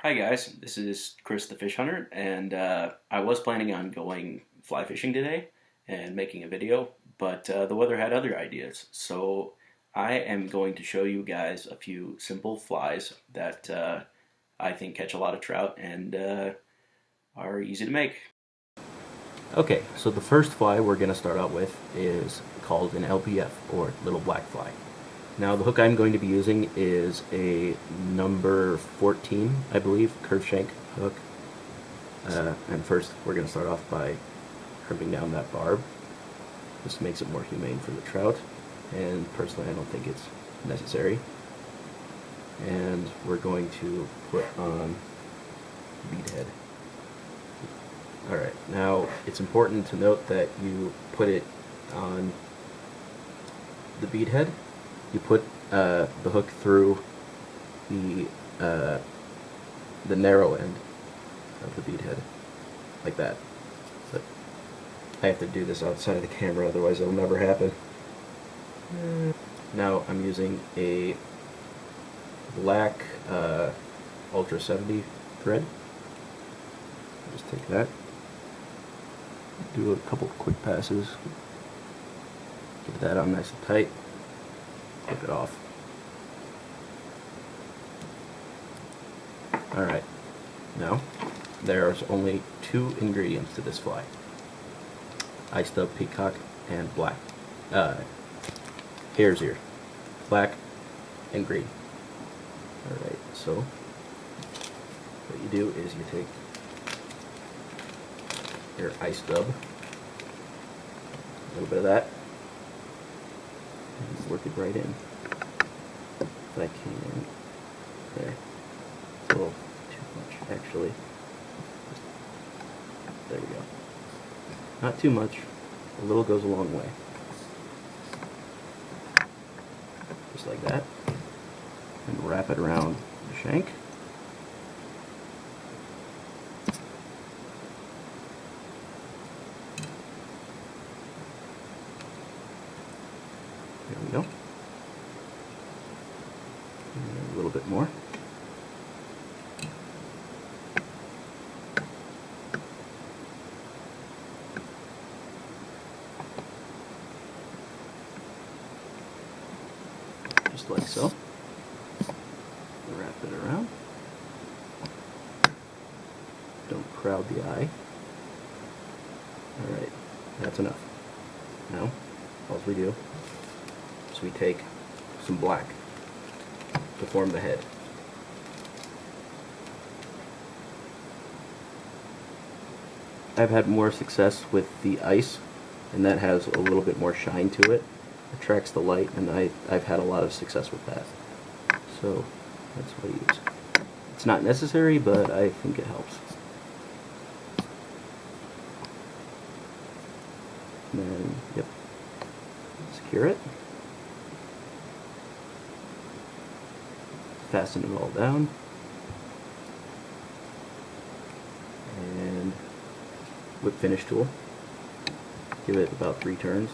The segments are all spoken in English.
Hi guys, this is Chris the Fish Hunter, and I was planning on going fly fishing today and making a video, but the weather had other ideas. So I am going to show you guys a few simple flies that I think catch a lot of trout and are easy to make. Okay, so the first fly we're going to start out with is called an LPF, or little black fly. Now the hook I'm going to be using is a number 14, I believe, curved shank hook. And first we're going to start off by crimping down that barb. This makes it more humane for the trout, and personally I don't think it's necessary. And we're going to put on bead head. Alright, now it's important to note that you put it on the bead head. You put the hook through the narrow end of the bead head, like that. But I have to do this outside of the camera, otherwise it'll never happen. Now I'm using a black Ultra 70 thread. Just take that, do a couple of quick passes, get that on nice and tight. Flip it off. Alright, now there's only two ingredients to this fly: ice dub peacock and black hare's ear, black and green. Alright, so what you do is you take your ice dub, a little bit of that, and work it right in. If I can. There. It's a little too much, actually. There we go. Not too much. A little goes a long way. Just like that. And wrap it around the shank. There we go. And a little bit more. Just like so. Wrap it around. Don't crowd the eye. Alright, that's enough. Now, all we do is we take some black to form the head. I've had more success with the ice, and that has a little bit more shine to it. Attracts the light, and I've had a lot of success with that. So that's what I use. It's not necessary, but I think it helps. And then, yep, secure it. Fasten it all down. And whip finish tool. Give it about 3 turns.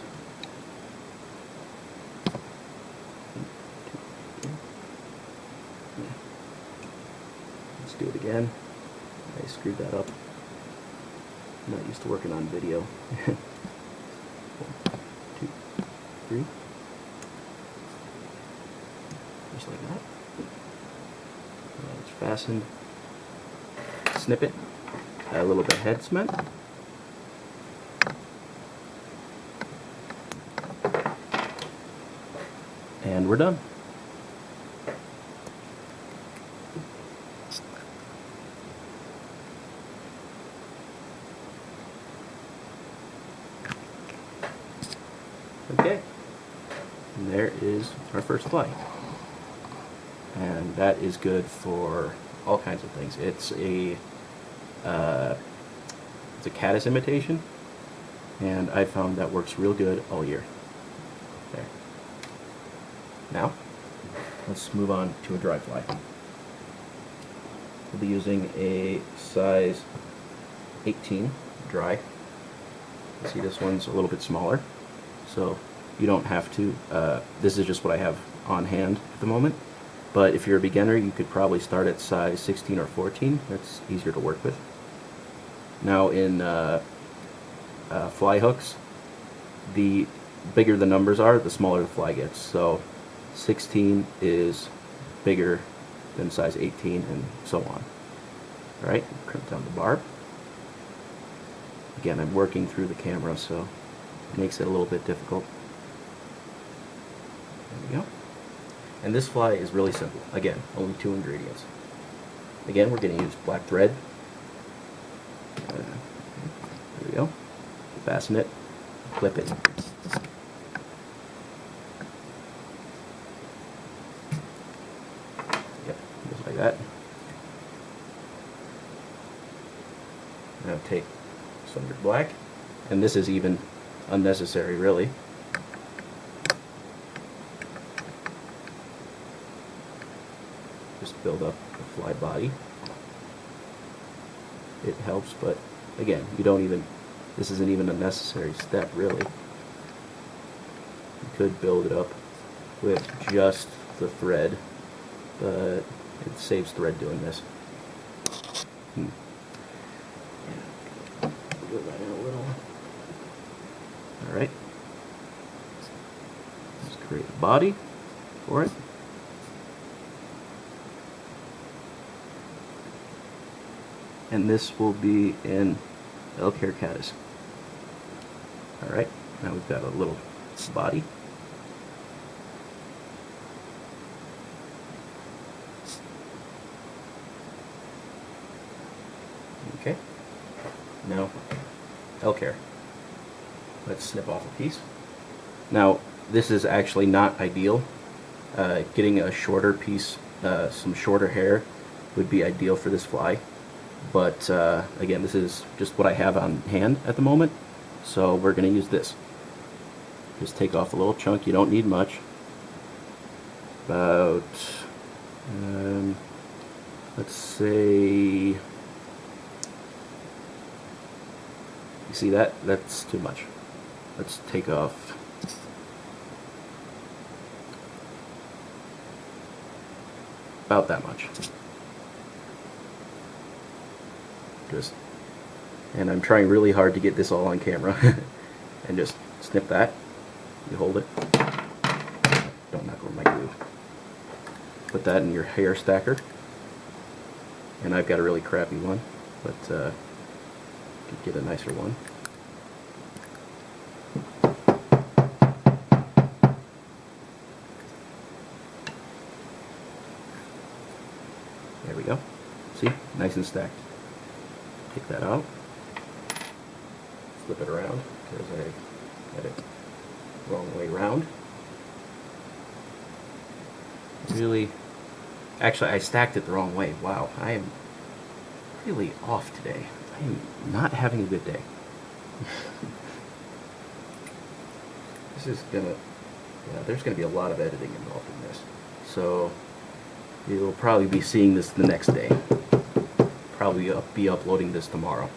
Let's do it again. I screwed that up. I'm not used to working on video. 1, 2, 3. Just like that. It's fastened. Snip it. Add a little bit of head cement. And we're done. Okay, and there is our first fly, and that is good for all kinds of things. It's a caddis imitation, and I found that works real good all year. There. Now, let's move on to a dry fly. We'll be using a size 18 dry. You see this one's a little bit smaller, so you don't have to, this is just what I have on hand at the moment. but if you're a beginner, you could probably start at size 16 or 14. That's easier to work with. Now in fly hooks, the bigger the numbers are, the smaller the fly gets. So 16 is bigger than size 18 and so on. All right, crimp down the barb. Again, I'm working through the camera, so it makes it a little bit difficult. There we go. And this fly is really simple. Again, only 2 ingredients. Again, we're going to use black thread. There we go. Fasten it, clip it. Yep, just like that. Now take some of your black, and this is even unnecessary, really. Just build up the fly body. It helps, but again, you don't even, this isn't even a necessary step, really. You could build it up with just the thread, but it saves thread doing this. Put that in a little. Alright. Let's create a body for it. And this will be in Elk-Hair Caddis. Alright, now we've got a little body. Okay, now Elk-Hair. Let's snip off a piece. Now, this is actually not ideal. Getting a shorter piece, some shorter hair would be ideal for this fly. But again, this is just what I have on hand at the moment, so we're going to use this. Just take off a little chunk. You don't need much. About, let's say, you see that? That's too much. Let's take off about that much. And I'm trying really hard to get this all on camera. And just snip that. You hold it. Don't knock over my glue. Put that in your hair stacker. And I've got a really crappy one, but you could get a nicer one. There we go. See? Nice and stacked. Take that out, flip it around because I had it wrong way around. Really, actually I stacked it the wrong way. Wow, I am really off today. I am not having a good day. This is gonna, yeah, there's gonna be a lot of editing involved in this. So you'll probably be seeing this the next day. Probably be uploading this tomorrow.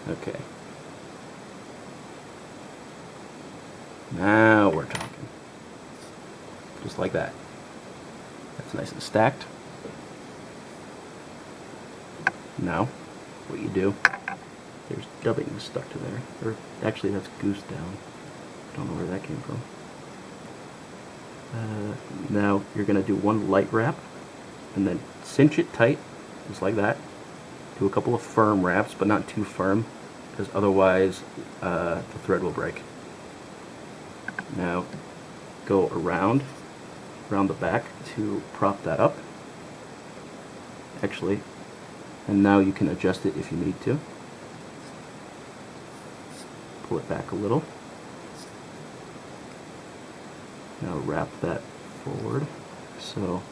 Okay. Now we're talking. Just like that. That's nice and stacked. Now, what you do, there's dubbing stuck to there. Or actually that's goose down. Don't know where that came from. Now you're going to do one light wrap and then cinch it tight, just like that. Do a couple of firm wraps, but not too firm, because otherwise the thread will break. Now go around the back to prop that up. Actually, and now you can adjust it if you need to. Pull it back a little. Now wrap that forward. So,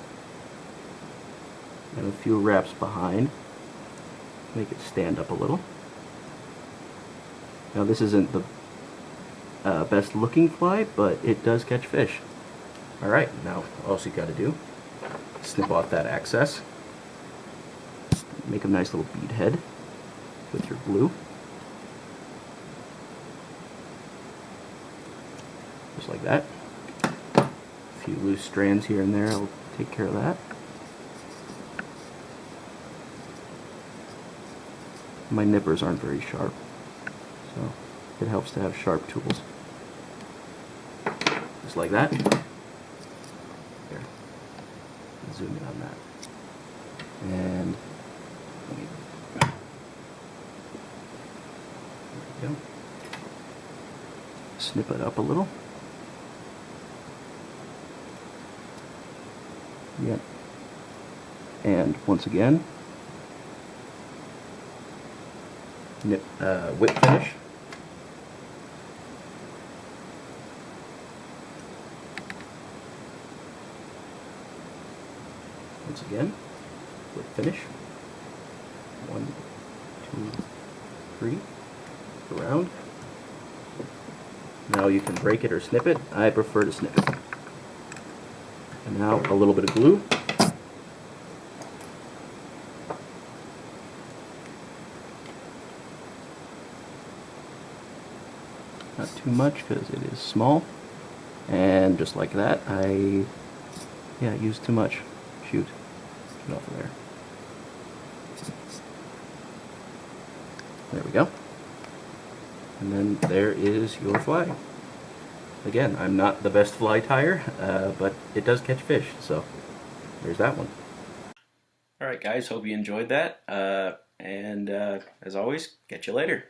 and a few wraps behind. Make it stand up a little. Now this isn't the best looking fly, but it does catch fish. Alright, now all you got to do, snip off that excess. Make a nice little bead head with your glue. Just like that. few loose strands here and there. I'll take care of that. My nippers aren't very sharp, so it helps to have sharp tools. Just like that. There. Zoom in on that. And there we go. Snip it up a little. Yep. And once again, whip finish. Once again, whip finish. 1, 2, 3, around. Now you can break it or snip it. I prefer to snip it. And now a little bit of glue. Not too much because it is small. And just like that, I used too much. Shoot. Get off of there. There we go. And then there is your fly. Again, I'm not the best fly tyer, but it does catch fish, so there's that one. Alright guys, hope you enjoyed that, and as always, catch you later.